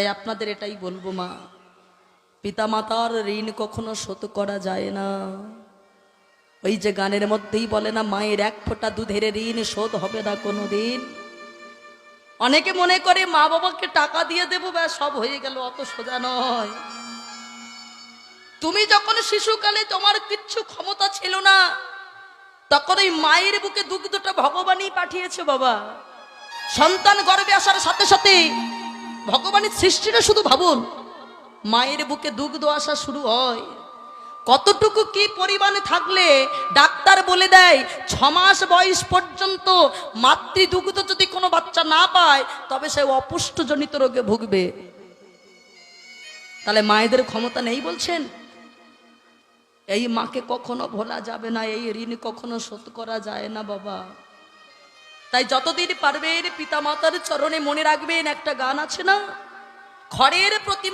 তাই আপনাদের এটাই বলবো, মা পিতামাতার ঋণ কখনো শোধ করা যায় না। ওই যে গানের মধ্যেই বলে না, মায়ের এক ফোঁটা দুধের ঋণ শোধ হবে না কোনো দিন। অনেকে মনে করে মা বাবাকে টাকা দিয়ে দেবো ব্যাস সব হয়ে গেল, অত সোজা নয়। তুমি যখন শিশুকালে তোমার কিচ্ছু ক্ষমতা ছিল না, তখন ওই মায়ের বুকে দুগ্ধটা ভগবানই পাঠিয়েছে বাবা। সন্তান গর্ভে আসার সাথে সাথে ভগবানের সৃষ্টিটা শুধু ভাবুন, মায়ের বুকে দুগ্ধ আসা শুরু হয়। কতটুকু কি পরিমাণে থাকলে ডাক্তার বলে দেয় 6 মাস বয়স পর্যন্ত মাতৃদুগ্ধ যদি কোনো বাচ্চা না পায় তবে সে অপুষ্টজনিত রোগে ভুগবে। তাহলে মায়েদের ক্ষমতা নেই বলছেন? এই মাকে কখনো ভোলা যাবে না, এই ঋণ কখনো শোধ করা যায় না বাবা। তাই যতদিন পারবেন পিতামাতার চরণে মনে রাখবেন, একটা গান আছে না, ঘরের প্রতিমা